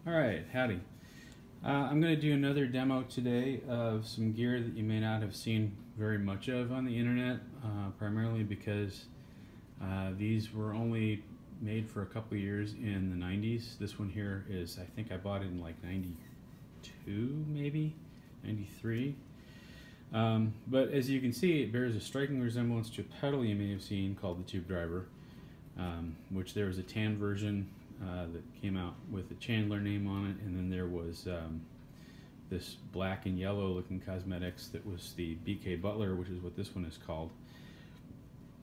Alright, howdy. I'm going to do another demo today of some gear that you may not have seen very much of on the internet, primarily because these were only made for a couple of years in the 90s. This one here is, I think I bought it in like 92 maybe, 93. But as you can see, it bears a striking resemblance to a pedal you may have seen called the Tube Driver, which there was a tan version that came out with a Chandler name on it, and then there was this black and yellow looking cosmetics that was the BK Butler, which is what this one is called.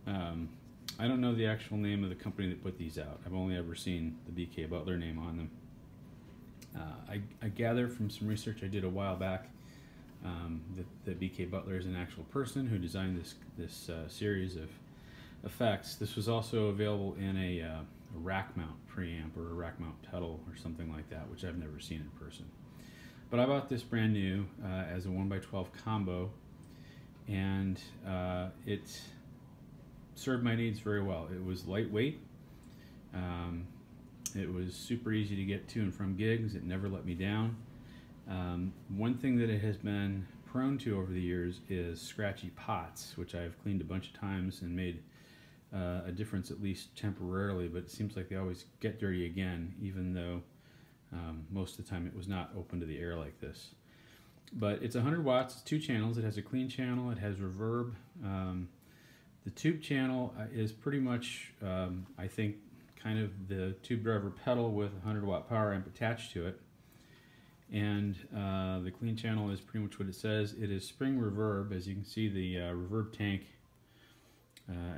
I don't know the actual name of the company that put these out. I've only ever seen the BK Butler name on them. I gather from some research I did a while back that the BK Butler is an actual person who designed this series of effects. This was also available in a rack mount preamp or a rack mount pedal or something like that, which I've never seen in person. But I bought this brand new as a 1x12 combo, and it served my needs very well. It was lightweight. It was super easy to get to and from gigs. It never let me down. One thing that it has been prone to over the years is scratchy pots, which I've cleaned a bunch of times and made a difference, at least temporarily, but it seems like they always get dirty again, even though most of the time it was not open to the air like this. But it's 100 watts, it's 2 channels, it has a clean channel, it has reverb. The tube channel is pretty much, I think, kind of the Tube Driver pedal with a 100 watt power amp attached to it. And the clean channel is pretty much what it says. It is spring reverb. As you can see, the reverb tank,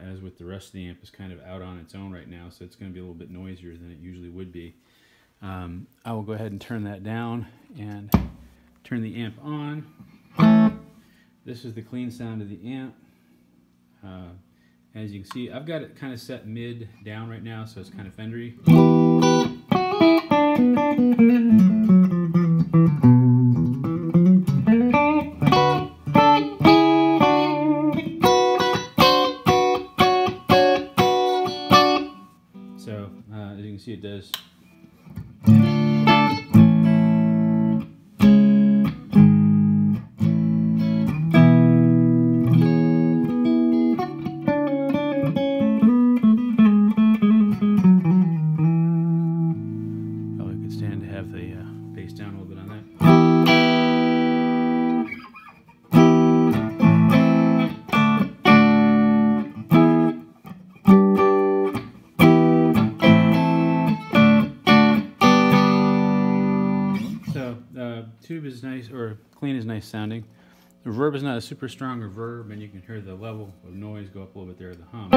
as with the rest of the amp, is kind of out on its own right now, so it's going to be a little bit noisier than it usually would be. I will go ahead and turn that down and turn the amp on. This is the clean sound of the amp. As you can see, I've got it kind of set mid down right now, so it's kind of fendery. So, as you can see, it does. Probably could stand to have the bass down a little bit on that. Tube is nice, or clean is nice sounding. The reverb is not a super strong reverb, and you can hear the level of noise go up a little bit there, the hum.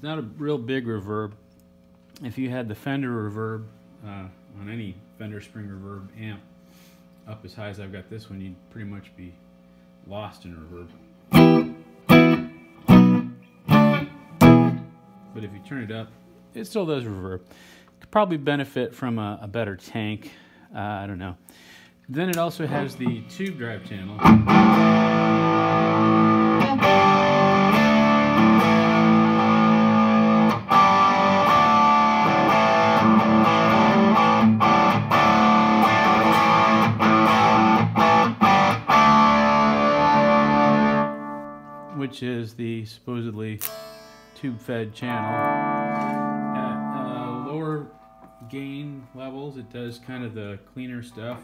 Not a real big reverb. If you had the Fender reverb on any Fender spring reverb amp up as high as I've got this one, you'd pretty much be lost in reverb. But if you turn it up, it still does reverb. Could probably benefit from a better tank. I don't know. Then it also has the tube drive channel. Which is the supposedly tube-fed channel. At lower gain levels, it does kind of the cleaner stuff.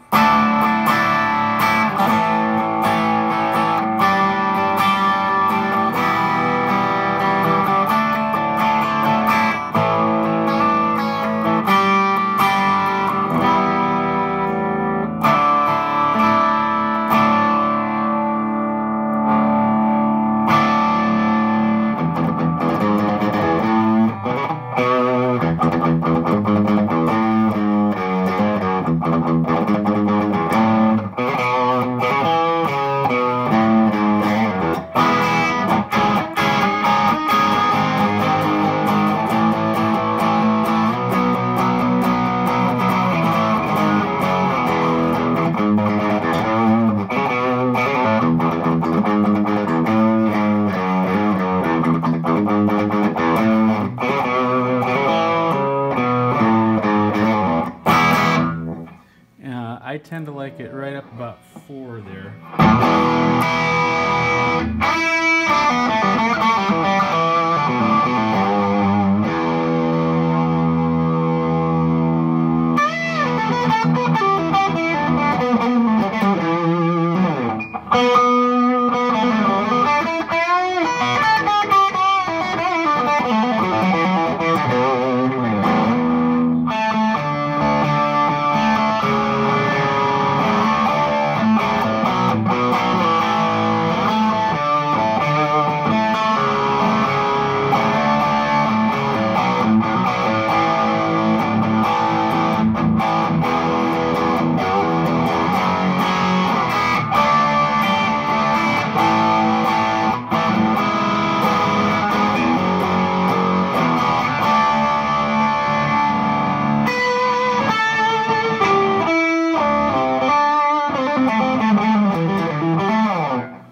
tend to like it right up about 4 there.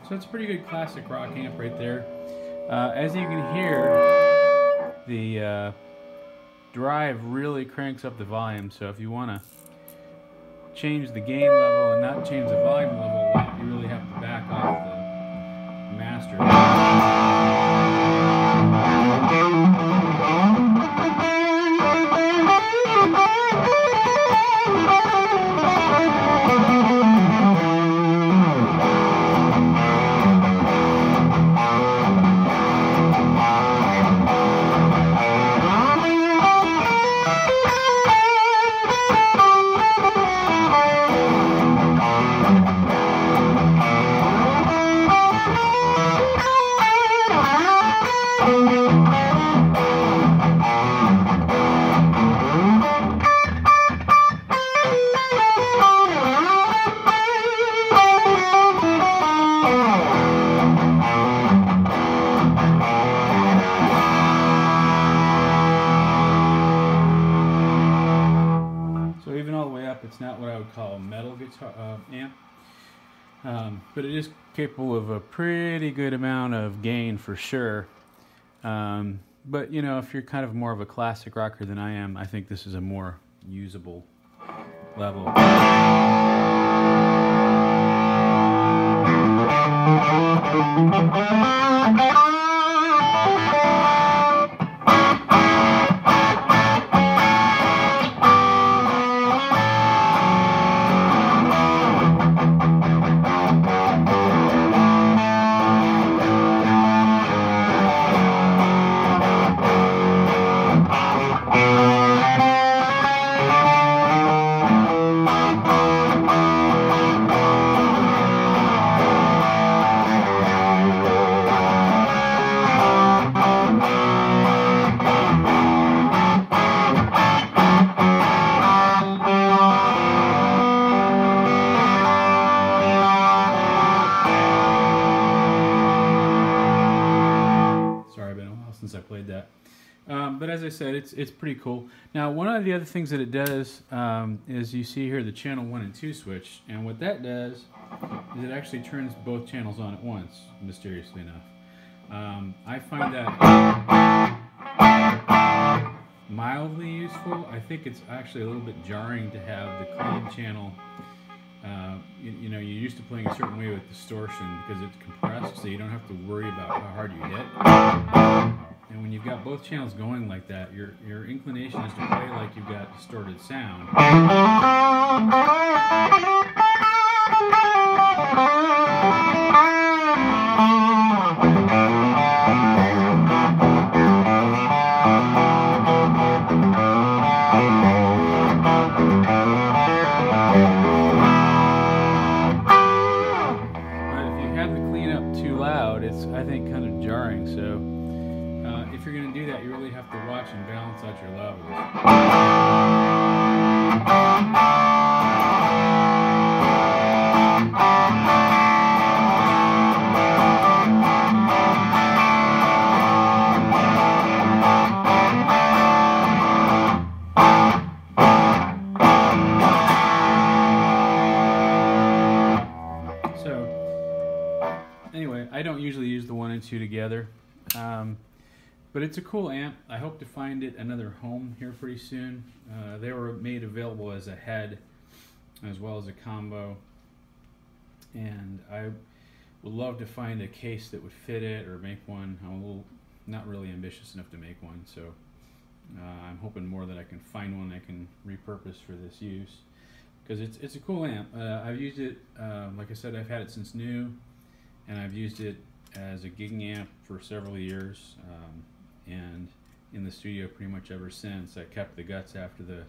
So it's a pretty good classic rock amp right there. As you can hear, the drive really cranks up the volume, so if you want to change the gain level and not change the volume level a lot, you really have to back off the master. It's not what I would call a metal guitar amp, but it is capable of a pretty good amount of gain for sure. But you know, if you're kind of more of a classic rocker than I am, I think this is a more usable level. Since I played that, but as I said, it's pretty cool. Now, one of the other things that it does is you see here the channel 1 and 2 switch, and what that does is it actually turns both channels on at once, mysteriously enough. I find that mildly useful. I think it's actually a little bit jarring to have the clean channel. You know, you're used to playing a certain way with distortion because it's compressed, so you don't have to worry about how hard you hit. And when you've got both channels going like that, your inclination is to play like you've got distorted sound. It's, I think, kind of jarring, so if you're going to do that, you really have to watch and balance out your levels. Anyway, I don't usually use the 1 and 2 together, but it's a cool amp. I hope to find it another home here pretty soon. They were made available as a head as well as a combo, and I would love to find a case that would fit it or make one. I'm a little not really ambitious enough to make one, so I'm hoping more that I can find one I can repurpose for this use, because it's a cool amp. I've used it, like I said, I've had it since new, and I've used it as a gigging amp for several years, and in the studio pretty much ever since. I kept the guts after the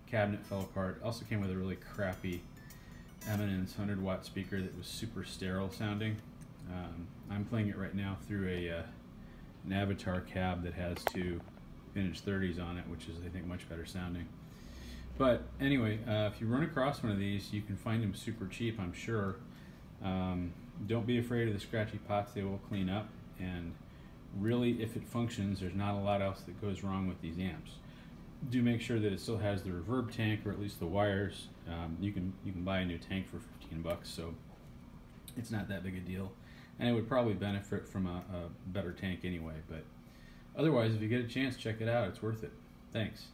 cabinet fell apart. Also came with a really crappy Eminence 100-watt speaker that was super sterile sounding. I'm playing it right now through an Avatar cab that has two vintage 30s on it, which is, I think, much better sounding. But anyway, if you run across one of these, you can find them super cheap, I'm sure. Don't be afraid of the scratchy pots. They will clean up, and really, if it functions, there's not a lot else that goes wrong with these amps. Do make sure that it still has the reverb tank, or at least the wires. You can buy a new tank for 15 bucks, so it's not that big a deal, and it would probably benefit from a better tank anyway. But otherwise, if you get a chance, check it out. It's worth it. Thanks.